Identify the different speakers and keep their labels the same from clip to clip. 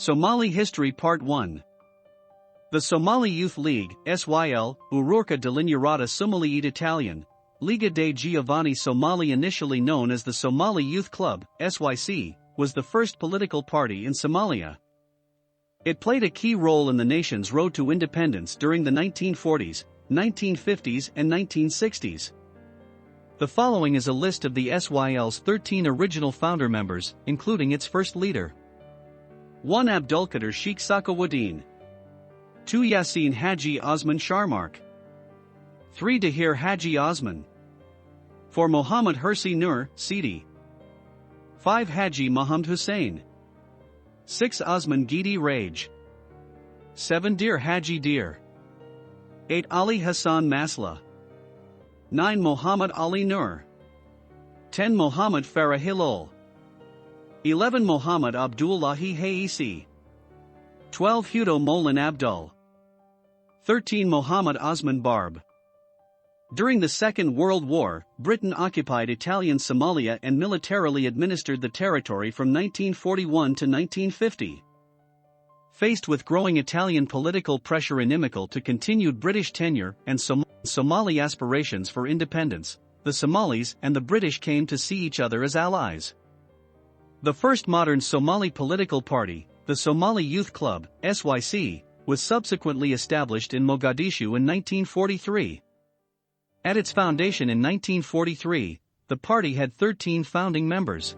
Speaker 1: Somali History Part 1. The Somali Youth League, SYL, Ururka dell'Ignorata Somali Italian, Liga dei Giovani Somali, initially known as the Somali Youth Club, SYC, was the first political party in Somalia. It played a key role in the nation's road to independence during the 1940s, 1950s and 1960s. The following is a list of the SYL's 13 original founder members, including its first leader. 1. Abdulkader Sheikh Sakawaddin. 2. Yasin Haji Osman Sharmark. 3. Dahir Haji Osman. 4. Muhammad Hersi Nur, Sidi. 5. Haji Muhammad Hussein. 6. Osman Gidi Rage. 7. Dir Haji Dir. 8. Ali Hassan Masla. 9. Muhammad Ali Nur. 10. Muhammad Farah Hilal. 11. Muhammad Abdullahi Haisi. 12. Hudo Molan Abdul. 13. Muhammad Osman Barb. During the Second World War, Britain occupied Italian Somalia and militarily administered the territory from 1941 to 1950. Faced with growing Italian political pressure inimical to continued British tenure and Somali aspirations for independence, the Somalis and the British came to see each other as allies. The first modern Somali political party, the Somali Youth Club, SYC, was subsequently established in Mogadishu in 1943. At its foundation in 1943, the party had 13 founding members.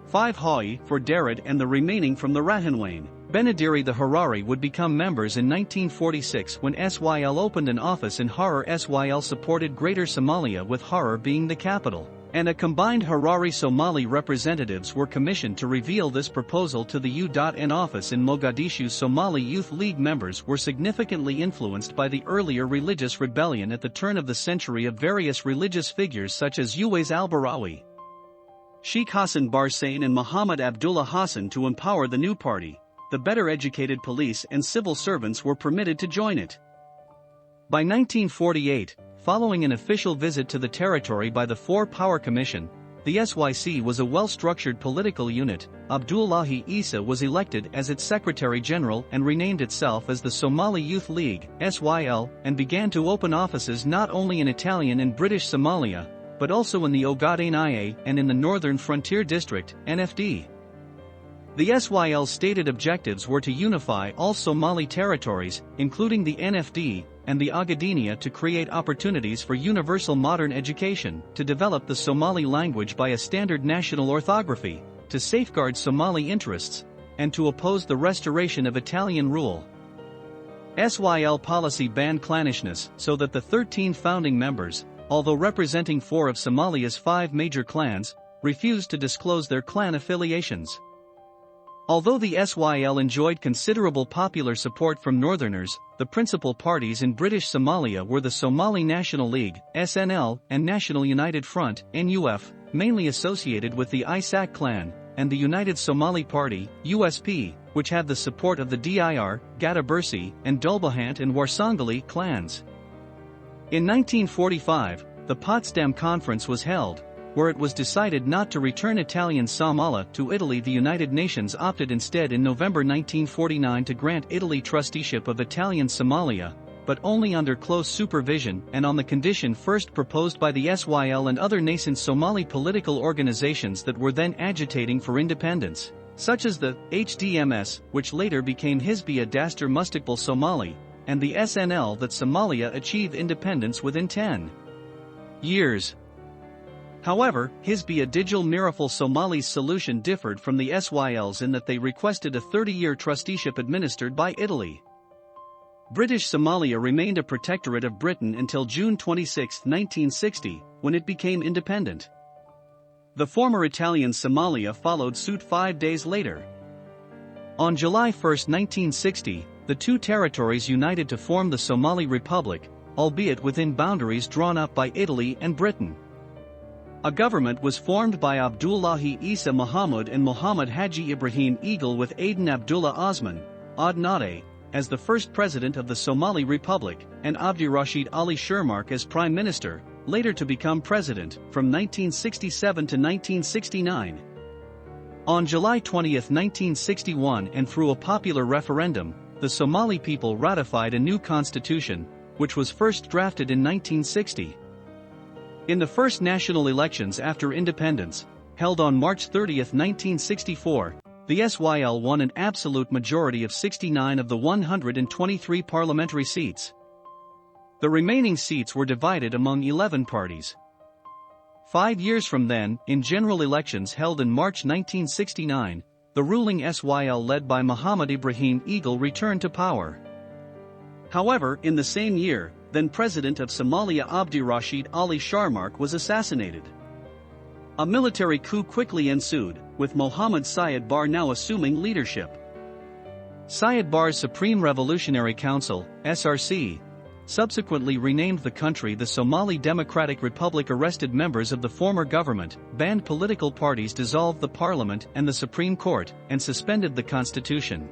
Speaker 1: 5 Hawi for Darid and the remaining from the Rahanwain. Benadiri the Harari would become members in 1946 when SYL opened an office in Harar. SYL supported Greater Somalia, with Harar being the capital, and a combined Harari-Somali representatives were commissioned to reveal this proposal to the UN office in Mogadishu. Somali Youth League members were significantly influenced by the earlier religious rebellion at the turn of the century of various religious figures such as Uwais al-Barawi, Sheikh Hassan Barsain and Muhammad Abdullah Hassan. To empower the new party, the better-educated police and civil servants were permitted to join it. By 1948, following an official visit to the territory by the Four Power Commission, the SYC was a well-structured political unit. Abdullahi Isa was elected as its Secretary General and renamed itself as the Somali Youth League, SYL, and began to open offices not only in Italian and British Somalia, but also in the Ogaden IA and in the Northern Frontier District, NFD. The SYL's stated objectives were to unify all Somali territories, including the NFD and the Ogadenia, to create opportunities for universal modern education, to develop the Somali language by a standard national orthography, to safeguard Somali interests, and to oppose the restoration of Italian rule. SYL policy banned clannishness, so that the 13 founding members, although representing 4 of Somalia's 5 major clans, refused to disclose their clan affiliations. Although the SYL enjoyed considerable popular support from Northerners, the principal parties in British Somalia were the Somali National League, SNL, and National United Front, NUF, mainly associated with the Isaaq clan, and the United Somali Party, USP, which had the support of the Dir, Gadabursi, and Dulbahant and Warsangali clans. In 1945, the Potsdam Conference was held, where it was decided not to return Italian Somalia to Italy. The United Nations opted instead in November 1949 to grant Italy trusteeship of Italian Somalia, but only under close supervision and on the condition first proposed by the SYL and other nascent Somali political organizations that were then agitating for independence, such as the HDMS, which later became Hizbiya Dastur Mustaqbal Somali, and the SNL, that Somalia achieve independence within 10 years. However, Hizbiya Dijal Mirafal Somali's solution differed from the SYL's in that they requested a 30-year trusteeship administered by Italy. British Somalia remained a protectorate of Britain until June 26, 1960, when it became independent. The former Italian Somalia followed suit 5 days later. On July 1, 1960, the two territories united to form the Somali Republic, albeit within boundaries drawn up by Italy and Britain. A government was formed by Abdullahi Isa Muhammad and Muhammad Haji Ibrahim Eagle, with Aden Abdullah Osman, Adnate, as the first president of the Somali Republic, and Abdirashid Ali Sharmark as prime minister, later to become president, from 1967 to 1969. On July 20, 1961, and through a popular referendum, the Somali people ratified a new constitution, which was first drafted in 1960. In the first national elections after independence, held on March 30, 1964, the SYL won an absolute majority of 69 of the 123 parliamentary seats. The remaining seats were divided among 11 parties. 5 years from then, in general elections held in March 1969, the ruling SYL led by Muhammad Ibrahim Eagle returned to power. However, in the same year, then President of Somalia Abdirashid Ali Sharmarke was assassinated. A military coup quickly ensued, with Mohammed Siad Barre now assuming leadership. Siad Barre's Supreme Revolutionary Council, SRC, subsequently renamed the country the Somali Democratic Republic. Arrested members of the former government, banned political parties, dissolved the parliament and the Supreme Court, and suspended the constitution.